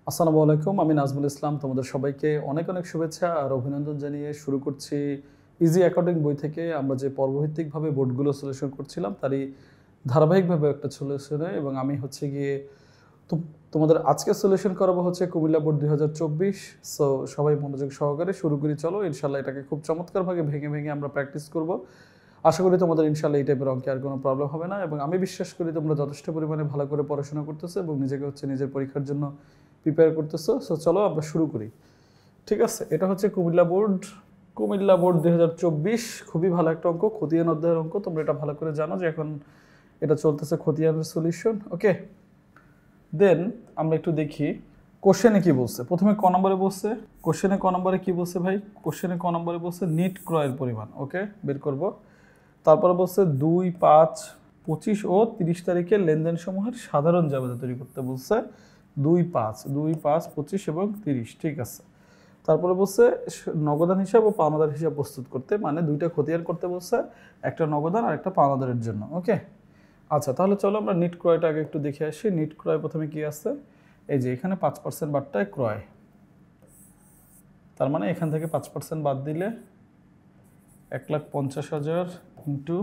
আসসালামু আলাইকুম, আমি নাজমুল ইসলাম। তোমাদের সবাইকে অনেক অনেক শুভেচ্ছা আর অভিনন্দন জানিয়ে শুরু করছি ইজি অ্যাকাউন্টিং বই থেকে। আমরা যে পর্বভিত্তিকভাবে বোর্ডগুলো সলিউশন করছিলাম তারই ধারাবাহিকভাবে একটা সলিউশনে, এবং আমি হচ্ছে গিয়ে তোমাদের আজকে সলিউশন করাবো হচ্ছে কুমিল্লা বোর্ড 2024। সো সবাই মনোযোগ সহকারে শুরু করি, চলো। ইনশাল্লাহ এটাকে খুব চমৎকারভাবে ভেঙে ভেঙে আমরা প্র্যাকটিস করব। আশা করি তোমাদের ইনশাল্লাহ এই টাইপের অঙ্কে আর কোনো প্রবলেম হবে না, এবং আমি বিশ্বাস করি তোমরা যথেষ্ট পরিমাণে ভালো করে পড়াশোনা করতেছো এবং নিজেকে হচ্ছে নিজের পরীক্ষার জন্য প্রিপেয়ার করতেছো। সো চলো আমরা শুরু করি। ঠিক আছে, এটা হচ্ছে কুমিল্লা বোর্ড 2024। খুবই ভালো একটা অঙ্ক, খতিয়ান অধ্যায়ের অঙ্ক। তোমরা এটা ভালো করে জানো যে এখন এটা চলতেছে খতিয়ানের সলিউশন। ওকে, দেন আমরা একটু দেখি কোশ্চেনে কি বলছে। প্রথমে ক নম্বরে বলছে, কোশ্চেনে ক নম্বরে কি বলছে ভাই? কোশ্চেনে ক নম্বরে বলছে নিট ক্রয়ের পরিমাণ। ওকে, বের করব। তারপরে বলছে 2, 5, 25 ও 30 তারিখের লেনদেন সমূহের সাধারণ জাবেদা তৈরি করতে বলছে। 2, 5, 25 এবং 30। ঠিক আছে। তারপরে বলছে নগদান হিসাব ও পাওনাদার হিসাব প্রস্তুত করতে, মানে দুইটা খতিয়ান করতে বলছে, একটা নগদান আর একটা পাওনাদারের জন্য। ওকে, আচ্ছা, তাহলে চলো আমরা নিট ক্রয়টা আগে একটু দেখে আসি। নিট ক্রয় প্রথমে কি আছে? এই যে এখানে 5% বাদটায় ক্রয়, তার মানে এখান থেকে 5% বাদ দিলে 1,50,000 ইন্টু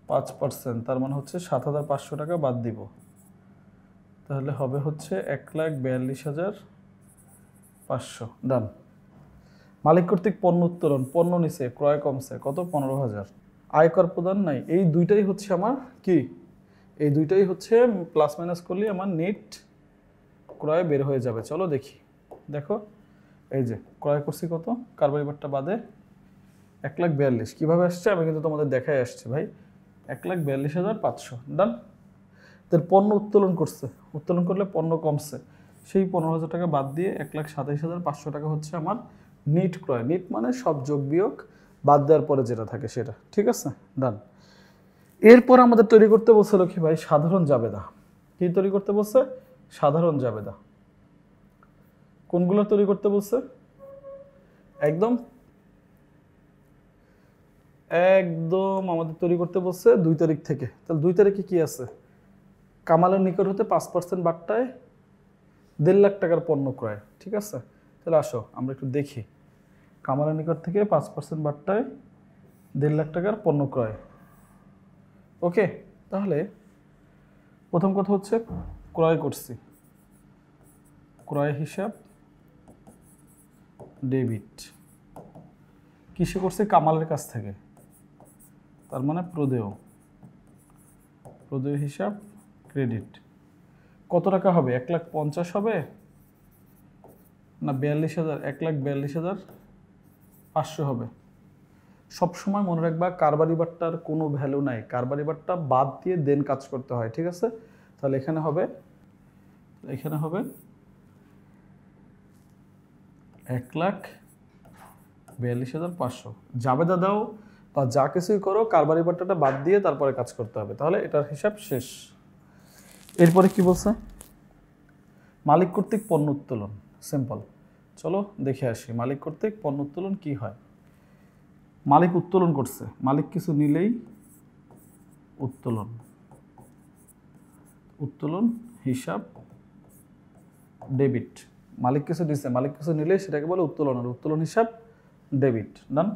5%, তার মানে হচ্ছে 7,500 টাকা বাদ দিব। তাহলে হবে হচ্ছে 1,42,500। ডান। মালিক কর্তৃক পণ্য উত্তোলন, পণ্য নিচে, ক্রয় কমছে, কত? 15,000। আয়কর প্রদান নাই। এই দুইটাই হচ্ছে আমার কি, এই দুইটাই হচ্ছে প্লাস মাইনাস করলে আমার নিট ক্রয় বের হয়ে যাবে। চলো দেখি। দেখো, এই যে ক্রয় করছি কত, কারবারিবারটা বাদে 1,42,000। কীভাবে আসছে আমি কিন্তু তোমাদের দেখাই আসছি ভাই। 1,42,500। ডান। তার পণ্য উত্তোলন করছে, উত্তোলন করলে পণ্য কমছে, সেই 15,000 টাকা বাদ দিয়ে 1,27,500 টাকা হচ্ছে আমার নিট ক্রয়। নিট মানে সব যোগ বিয়োগ বাদ দেওয়ার পরে যেটা থাকে সেটা। ঠিক আছে, ডান। এরপর আমাদের তৈরি করতে বলছিল কি ভাই? সাধারণ জাবেদা। কি তৈরি করতে বলছে? সাধারণ জাবেদা। কোনগুলো তৈরি করতে বলছে? একদম একদম আমাদের তৈরি করতে বলছে 2 তারিখ থেকে। তাহলে 2 তারিখে কি আছে? কামালের নিকট হতে 5% বাট্টায় 1.5 লাখ টাকার পণ্য ক্রয়। ঠিক আছে, তাহলে আসো আমরা একটু দেখি। কামালের নিকট থেকে 5% বাট্টায় 1.5 লাখ টাকার পণ্য ক্রয়। ওকে, তাহলে প্রথম কথা হচ্ছে ক্রয় করছি, ক্রয় হিসাব ডেবিট। কিসে করছে? কামালের কাছ থেকে, তার মানে প্রদেয়, প্রদেয় হিসাব ক্রেডিট। কত টাকা হবে? 1,50,000 হবে না 42,000? 1,42,500 হবে। সবসময় মনে রাখবা কারবারিবারটার কোনো ভ্যালু নাই, কারবারিবারটা বাদ দিয়ে দেন কাজ করতে হয়। ঠিক আছে, তাহলে এখানে হবে 1,42,500। জাবেদা দাও বা যা কিছুই করো, কারবারিবারটা বাদ দিয়ে তারপরে কাজ করতে হবে, তাহলে এটার হিসাব শেষ। এরপরে কি বলছে? মালিক কর্তৃক পণ্য উত্তোলন। সিম্পল, চলো দেখে আসি মালিক কর্তৃক পণ্য উত্তোলন কি হয়। মালিক উত্তোলন করছে, মালিক কিছু নিলেই উত্তোলন, উত্তোলন হিসাব ডেবিট। মালিক কিছু দিচ্ছে, মালিক কিছু নিলেই সেটাকে বলে উত্তোলন, আর উত্তোলন হিসাব ডেবিট। ডান।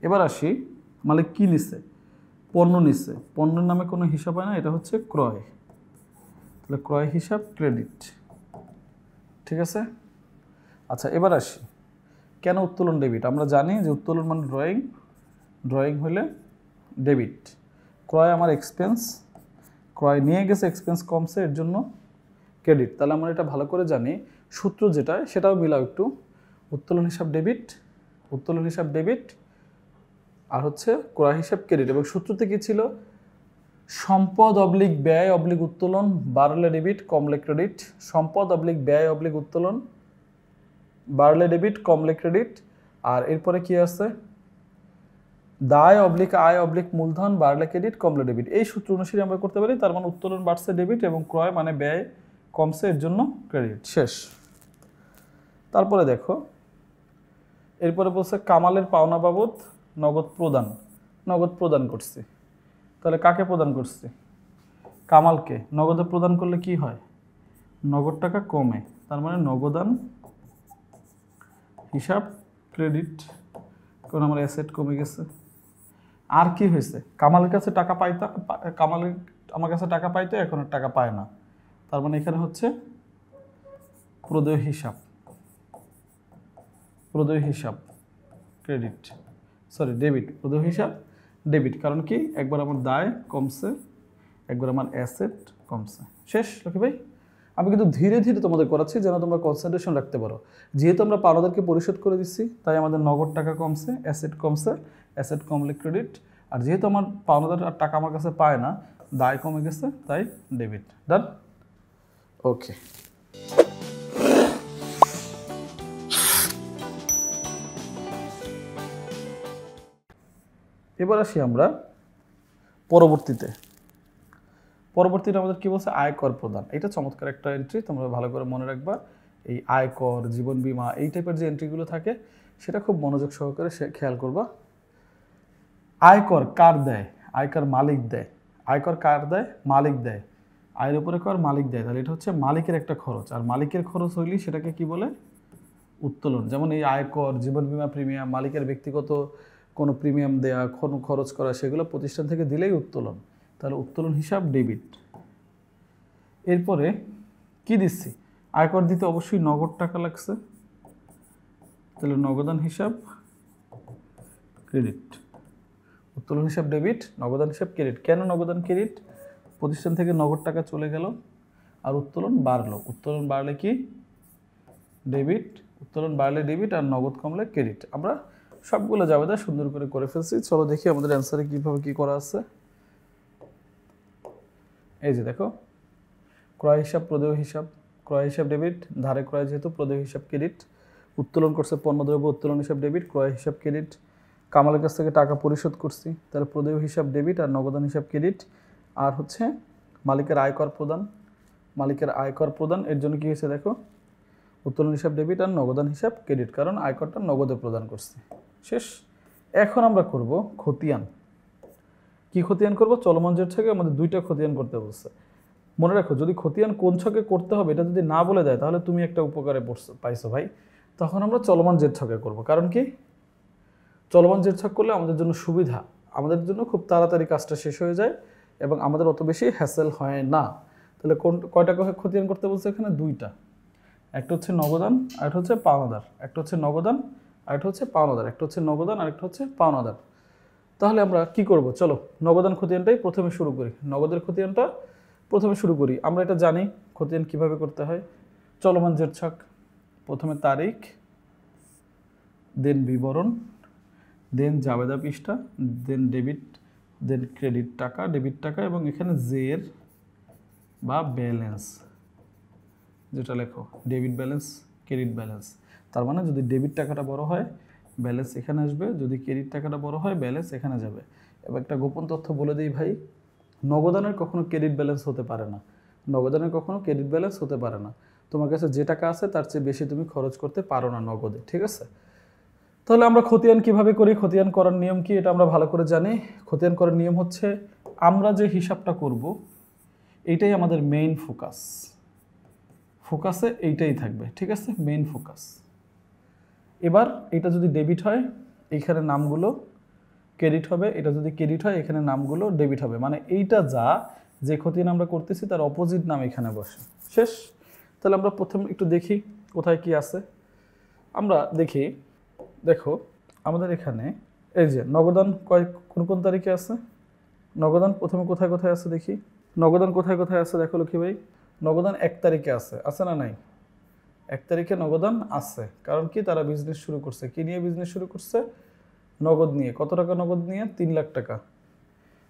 এবার আসি, মালিক কি নিচ্ছে? পণ্য নিচ্ছে, পণ্যের নামে কোনো হিসাব হয় না, এটা হচ্ছে ক্রয়, তাহলে ক্রয় হিসাব ক্রেডিট। ঠিক আছে, আচ্ছা এবার আসি কেন উত্তোলন ডেবিট। আমরা জানি যে উত্তোলন মানে ড্রয়িং, ড্রয়িং হলে ডেবিট। ক্রয় আমার এক্সপেন্স, ক্রয় নিয়ে গেছে, এক্সপেন্স কমছে, এর জন্য ক্রেডিট। তাহলে আমরা এটা ভালো করে জানি, সূত্র যেটা সেটাও মিলাও একটু। উত্তোলন হিসাব ডেবিট, উত্তোলন হিসাব ডেবিট, আর হচ্ছে ক্রয় হিসাব ক্রেডিট। এবং সূত্রতে কি ছিল? সম্পদ অবলিক ব্যয় অবলিক উত্তোলন, বাড়লে ডেবিট কমলে ক্রেডিট। সম্পদ অবলিক ব্যয় অবলিক উত্তোলন, বাড়লে ডেবিট কমলে ক্রেডিট। আর এরপরে কি আছে? দায় অবলিক আয় অবলিক মূলধন, বাড়লে ক্রেডিট কমলে ডেবিট। এই সূত্র অনুসারে আমরা করতে পারি। তার মানে উত্তোলন বাড়ছে ডেবিট এবং ক্রয় মানে ব্যয় কমছে, এর জন্য ক্রেডিট। শেষ। তারপরে দেখো, এরপরে বলছে কামালের পাওনা বাবদ নগদ প্রদান। নগদ প্রদান করছি, তাহলে কাকে প্রদান করছি? কামালকে। নগদে প্রদান করলে কি হয়? নগদ টাকা কমে, তার মানে নগদান হিসাব ক্রেডিট, কারণ আমার অ্যাসেট কমে গেছে। আর কি হয়েছে, কামালের কাছে টাকা পাইতা, কামালের আমার কাছে টাকা পাইতো, এখন আর টাকা পায় না, তার মানে এখানে হচ্ছে প্রদেয় হিসাব, প্রদেয় হিসাব ক্রেডিট, সরি ডেবিট, প্রদেয় হিসাব ডেবিট। কারণ কি, একবার আমার দায় কমছে, একবার আমার অ্যাসেট কমছে। শেষ লক্ষ্মী ভাই। আমি কিন্তু ধীরে ধীরে তোমাদের করাচ্ছি যেন তোমরা কনসেন্ট্রেশন রাখতে পারো। যেহেতু আমরা পাওনাদারকে পরিশোধ করে দিচ্ছি, তাই আমাদের নগদ টাকা কমছে, অ্যাসেট কমছে, অ্যাসেট কমলে ক্রেডিট। আর যেহেতু আমার পাওনাদার আর টাকা আমার কাছে পায় না, দায় কমে গেছে, তাই ডেবিট। ডান, ওকে। এবার আসি আমরা পরবর্তীতে আমাদের কি বলছে, আয়কর প্রদান। এটা চমৎকার একটা এন্ট্রি, তোমরা ভালো করে মনে রাখবা। এই আয়কর, জীবন বীমা, এই টাইপের যে এন্ট্রিগুলো থাকে সেটা খুব মনোযোগ সহকারে খেয়াল করবা। আয়কর কার দেয়? আয়কর মালিক দেয়। আয়কর কার দেয়? মালিক দেয়। আয়ের উপরে কর মালিক দেয়, তাহলে এটা হচ্ছে মালিকের একটা খরচ। আর মালিকের খরচ হইলেই সেটাকে কি বলে? উত্তোলন। যেমন এই আয়কর, জীবন বীমা প্রিমিয়াম, মালিকের ব্যক্তিগত কোনো প্রিমিয়াম দেয়া, কোনো খরচ করা, সেগুলো প্রতিষ্ঠান থেকে দিলেই উত্তোলন। তাহলে উত্তোলন হিসাব ডেবিট। এরপরে কি দিচ্ছি? আয়কর দিতে অবশ্যই নগদ টাকা লাগছে, তাহলে নগদান হিসাব ক্রেডিট। উত্তোলন হিসাব ডেবিট, নগদান হিসাব ক্রেডিট। কেন নগদান ক্রেডিট? প্রতিষ্ঠান থেকে নগদ টাকা চলে গেল আর উত্তোলন বাড়লো। উত্তোলন বাড়লে কি? ডেবিট। উত্তোলন বাড়লে ডেবিট, আর নগদ কমলে ক্রেডিট। আমরা সবগুলো জাবেদা সুন্দর করে ফেলছি। চলো দেখি আমাদের অ্যান্সারে কীভাবে কী করা আছে। এই যে দেখো, ক্রয় হিসাব প্রদেয় হিসাব, ক্রয় হিসাব ডেবিট, ধারে ক্রয় যেহেতু, প্রদেয় হিসাব ক্রেডিট। উত্তোলন করছে পণ্যদ্রব্য, উত্তোলন হিসাব ডেবিট, ক্রয় হিসাব ক্রেডিট। কামালের কাছ থেকে টাকা পরিশোধ করছি, তাহলে প্রদেয় হিসাব ডেবিট আর নগদান হিসাব ক্রেডিট। আর হচ্ছে মালিকের আয়কর প্রদান, মালিকের আয়কর প্রদান, এর জন্য কী হয়েছে দেখো, উত্তোলন হিসাব ডেবিট আর নগদান হিসাব ক্রেডিট, কারণ আয়করটা নগদে প্রদান করছি। শেষ। এখন আমরা করব খতিয়ান। কি খতিয়ান করব? চলমান জের ছকে আমাদের দুইটা খতিয়ান করতে বলছে। মনে রাখো, যদি খতিয়ান কোন ছকে করতে হবে এটা যদি না বলে দেয়, তাহলে তুমি একটা উপকারে পাইছো ভাই। তখন আমরা চলমান জের ছকে করব। কারণ কি, চলমান জের ছক করলে আমাদের জন্য সুবিধা, আমাদের জন্য খুব তাড়াতাড়ি কাজটা শেষ হয়ে যায় এবং আমাদের অত বেশি হ্যাসেল হয় না। তাহলে কয়টা খতিয়ান করতে বলছে এখানে? দুইটা। একটা হচ্ছে নগদান, আরেকটা হচ্ছে পাওনাদার। একটা হচ্ছে নগদান, আরেকটা হচ্ছে পাওনাদার। একটা হচ্ছে নগদান, আরেকটা হচ্ছে পাওনাদার। তাহলে আমরা কি করব? চলো নগদান খতিয়ানটাই প্রথমে শুরু করি। নগদের খতিয়ানটা প্রথমে শুরু করি। আমরা এটা জানি খতিয়ান কিভাবে করতে হয়। চলমান জের ছক, প্রথমে তারিখ, দেন বিবরণ, দেন জাবেদা পৃষ্ঠা, দেন ডেবিট, দেন ক্রেডিট টাকা, ডেবিট টাকা, এবং এখানে জের বা ব্যালেন্স যেটা লেখো, ডেবিট ব্যালেন্স, ক্রেডিট ব্যালেন্স। তার মানে যদি ডেবিট টাকাটা বড় হয়, ব্যালেন্স এখানে আসবে, যদি ক্রেডিট টাকাটা বড় হয়, ব্যালেন্স এখানে যাবে। এবং একটা গোপন তথ্য বলে দিই ভাই, নগদানের কখনো ক্রেডিট ব্যালেন্স হতে পারে না। নগদানের কখনো ক্রেডিট ব্যালেন্স হতে পারে না। তোমার কাছে যে টাকা আছে তার চেয়ে বেশি তুমি খরচ করতে পারো না নগদে, ঠিক আছে? তাহলে আমরা খতিয়ান কিভাবে করি, খতিয়ান করার নিয়ম কি এটা আমরা ভালো করে জানি। খতিয়ান করার নিয়ম হচ্ছে, আমরা যে হিসাবটা করব এইটাই আমাদের মেইন ফোকাস। ফোকাসে এইটাই থাকবে, ঠিক আছে? Main focus. এবার এটা যদি ডেবিট হয়, এইখানে নামগুলো ক্রেডিট হবে। এটা যদি ক্রেডিট হয়, এখানে নামগুলো ডেবিট হবে। মানে এইটা যে খতিয়ান আমরা করতেছি তার অপোজিট নাম এখানে বসে। শেষ। তাহলে আমরা প্রথম একটু দেখি কোথায় কি আছে। আমরা দেখি, দেখো আমাদের এখানে এই যে নগদান কোন কোন তারিখে আছে। নগদান প্রথমে কোথায় কোথায় আছে দেখি। নগদান কোথায় কোথায় আছে দেখো লক্ষ্মী ভাই। নগদান 1 তারিখে আছে না নাই? 1 তারিখে নগদান আছে। কারণ কি, তারা বিজনেস শুরু করছে। কি নিয়ে বিজনেস শুরু করছে? নগদ নিয়ে। কত টাকা নগদ নিয়ে? 3 লাখ টাকা।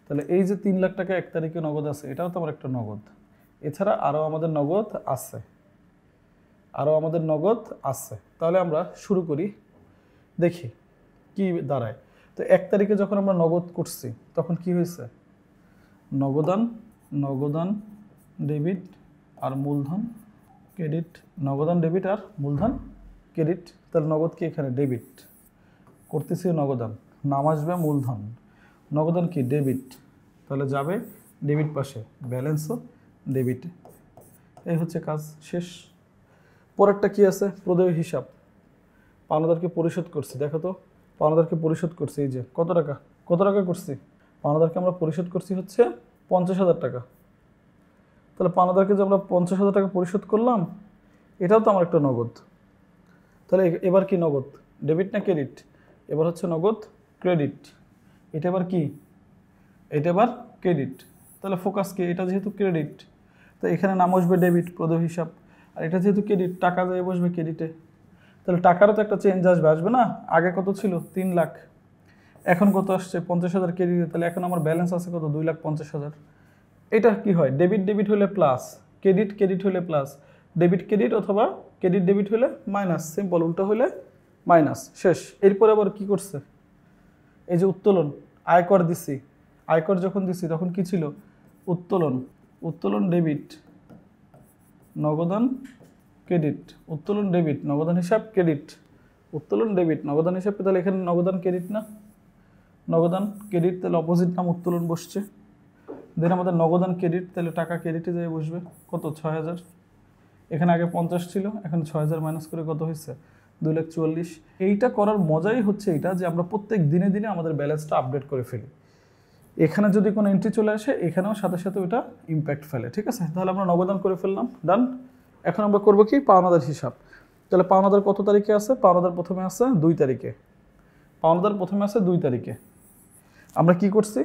তাহলে এই যে 3 লাখ টাকা 1 তারিখে নগদ আছে, এটাও তো আমার একটা নগদ। এছাড়া আরও আমাদের নগদ আছে, তাহলে আমরা শুরু করি, দেখি কি দাঁড়ায়। তো 1 তারিখে যখন আমরা নগদ করছি তখন কি হয়েছে? নগদান ডেবিট আর মূলধন ক্রেডিট। নগদান ডেবিট আর মূলধন ক্রেডিট। তাহলে নগদ কি এখানে? ডেবিট করতেছি, নগদান নাম আসবে মূলধন। নগদান কি? ডেবিট। তাহলে যাবে ডেবিট পাশে, ব্যালেন্সও ডেবিট। এই হচ্ছে কাজ শেষ। পরেরটা কি আছে? প্রদেয় হিসাব। পাওনাদারকে পরিশোধ করছি, দেখো তো পাওনাদারকে পরিশোধ করছি, এই যে কত টাকা করছি, পাওনাদারকে আমরা পরিশোধ করছি হচ্ছে 50,000 টাকা। তাহলে পাওনাদারকে যে আমরা 50,000 টাকা পরিশোধ করলাম, এটাও তো আমার একটা নগদ। তাহলে এবার কি নগদ? ডেবিট না ক্রেডিট? এবার হচ্ছে নগদ ক্রেডিট। এটা এবার কি? এটা এবার ক্রেডিট। তাহলে ফোকাস কি? এটা যেহেতু ক্রেডিট, তো এখানে নাম আসবে ডেবিট, প্রদেয় হিসাব। আর এটা যেহেতু ক্রেডিট, টাকা যায় বসবে ক্রেডিটে। তাহলে টাকারও তো একটা চেঞ্জ আসবে না? আগে কত ছিল? 3 লাখ, এখন কত আসছে? 50,000 ক্রেডিটে। তাহলে এখন আমার ব্যালেন্স আছে কত? 2,50,000। এটা কি হয়? ডেবিট হলে প্লাস, ক্রেডিট হলে প্লাস, ডেবিট অথবা ক্রেডিট হলে মাইনাস, সিম্পল, উল্টো হলে মাইনাস, শেষ। এরপরে আবার কি করছে? এই যে উত্তোলন, আয়কর দিছি, আয়কর যখন দিছি তখন কি ছিল? উত্তোলন ডেবিট, নগদান ক্রেডিট, উত্তোলন ডেবিট, নগদান হিসাব ক্রেডিট, উত্তোলন ডেবিট, নগদান হিসাব। তাহলে এখানে নগদান ক্রেডিট না? নগদান ক্রেডিট, তাহলে অপোজিট নাম উত্তোলন বসছে। দেন আমাদের নগদান ক্রেডিট, তাহলে টাকা ক্রেডিটে যেয়ে বসবে কত? 6,000। এখানে আগে 50 ছিল, এখন 6,000 মাইনাস করে কত হয়েছে? 2,44,000। এইটা করার মজাই হচ্ছে এটা যে আমরা প্রত্যেক দিনে দিনে আমাদের ব্যালেন্সটা আপডেট করে ফেলি। এখানে যদি কোনো এন্ট্রি চলে আসে, এখানেও সাথে সাথে ওটা ইম্প্যাক্ট ফেলে, ঠিক আছে? তাহলে আমরা নগদান করে ফেললাম, ডান। এখন আমরা করবো কি? পাওনাদার হিসাব। তাহলে পাওনাদার কত তারিখে আছে? পাওনাদার প্রথমে আছে 2 তারিখে। পাওনাদার প্রথমে আছে 2 তারিখে। আমরা কি করছি?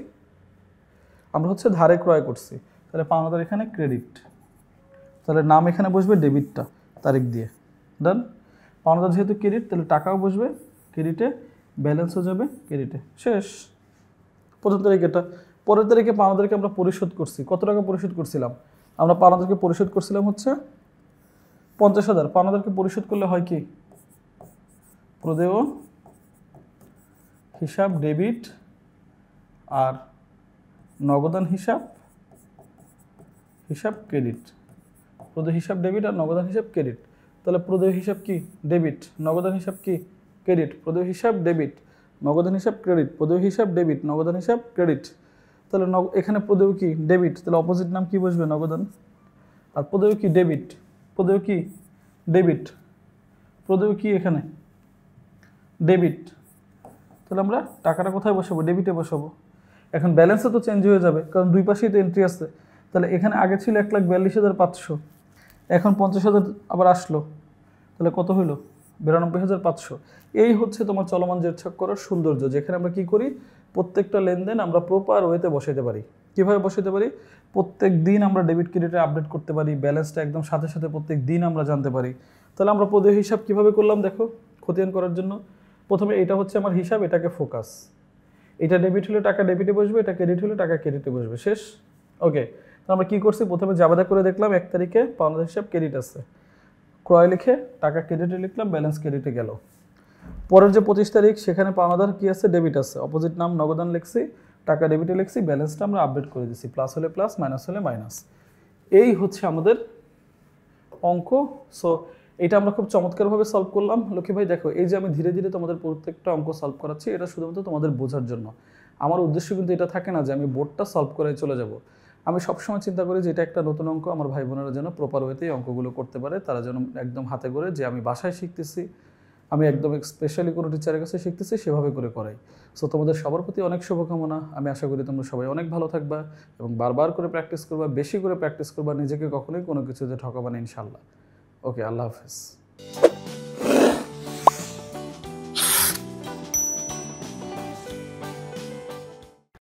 আমরা হচ্ছে ধারে ক্রয় করছি। তাহলে পাওনাদার এখানে ক্রেডিট, তাহলে নাম এখানে বসবে ডেবিটটা তারিখ দিয়ে, ডান। পাওনাদার যেহেতু ক্রেডিট, তাহলে টাকাও বসবে ক্রেডিটে, ব্যালেন্সও যাবে ক্রেডিটে, শেষ। প্রথম তারিখ এটা। পরের তারিখে পাওনাদারকে আমরা পরিশোধ করছি। কত টাকা পরিশোধ করছিলাম? আমরা পাওনাদারকে পরিশোধ করছিলাম হচ্ছে 50,000। পাওনাদারকে পরিশোধ করলে হয় কি? প্রদেয় হিসাব ডেবিট আর নগদান হিসাব ক্রেডিট। প্রদেয় হিসাব ডেবিট আর নগদান হিসাব ক্রেডিট। তাহলে প্রদেয় হিসাব কি? ডেবিট। নগদান হিসাব কি? ক্রেডিট। প্রদেয় হিসাব ডেবিট, নগদান হিসাব ক্রেডিট, প্রদেয় হিসাব ডেবিট, নগদান হিসাব ক্রেডিট। তাহলে এখানে প্রদেয় কি? ডেবিট, তাহলে অপোজিট নাম কি বসবে? নগদান। আর প্রদেয় কি? ডেবিট, প্রদেয় কি? ডেবিট, প্রদেয় কি? এখানে ডেবিট। তাহলে আমরা টাকাটা কোথায় বসাবো? ডেবিটে বসাবো। এখন ব্যালেন্সে তো চেঞ্জ হয়ে যাবে, কারণ দুই পাশেই তো এন্ট্রি আছে। তাহলে এখানে আগে ছিল 1,42,500, এখন 50,000 আবার আসলো, তাহলে কত হইলো? 92,500। এই হচ্ছে তোমার চলমান জের ছক করার সৌন্দর্য, যেখানে আমরা কি করি? প্রত্যেকটা লেনদেন আমরা প্রপার ওয়েতে বসাইতে পারি। কীভাবে বসাইতে পারি? প্রত্যেক দিন আমরা ডেবিট ক্রেডিটে আপডেট করতে পারি, ব্যালেন্সটা একদম সাথে সাথে প্রত্যেক দিন আমরা জানতে পারি। তাহলে আমরা প্রদেয় হিসাব কীভাবে করলাম দেখো, খতিয়ান করার জন্য। প্রথমে এটা হচ্ছে আমার হিসাব, এটাকে ফোকাস। এটা ডেবিট হলে টাকা ডেবিটে বসবে, এটা ক্রেডিট হলে টাকা ক্রেডিটে বসবে, শেষ। ওকে, তো আমরা কী করছি? প্রথমে জাবেদা করে দেখলাম 1 তারিখে পাওনাদার হিসাব ক্রেডিট আছে, ক্রয় লিখে টাকা ক্রেডিটে লিখলাম, ব্যালেন্স ক্রেডিটে গেল। পরের যে 25 তারিখ, সেখানে পাওনাদার কি আছে? ডেবিট আছে, অপোজিট নাম নগদান লিখছি, টাকা ডেবিটে লিখছি, ব্যালেন্সটা আমরা আপডেট করে দিচ্ছি, প্লাস হলে প্লাস, মাইনাস হলে মাইনাস। এই হচ্ছে আমাদের অঙ্ক। সো এটা আমরা খুব চমৎকারভাবে সলভ করলাম। লক্ষ্মী ভাই দেখো, এই যে আমি ধীরে ধীরে তোমাদের প্রত্যেকটা অঙ্ক সলভ করাচ্ছি, এটা শুধুমাত্র তোমাদের বোঝার জন্য। আমার উদ্দেশ্য কিন্তু এটা থাকে না যে আমি বোর্ডটা সলভ করে চলে যাব। আমি সবসময় চিন্তা করি যে এটা একটা নতুন অঙ্ক, আমার ভাই বোনেরা যেন প্রপার ওয়েতে এই অঙ্কগুলো করতে পারে, তারা যেন একদম হাতে করে, যে আমি বাসায় শিখতেছি, আমি একদম স্পেশালি কোনো টিচারের কাছে শিখতেছি, সেভাবে করে করাই। সো তোমাদের সবার প্রতি অনেক শুভকামনা। আমি আশা করি তোমরা সবাই অনেক ভালো থাকবা এবং বারবার করে প্র্যাকটিস করবা, বেশি করে প্র্যাকটিস করবা, নিজেকে কখনোই কোনো কিছুতে ঠকাবা না, ইনশাল্লাহ। ওকে, আল্লাহ হাফেজ।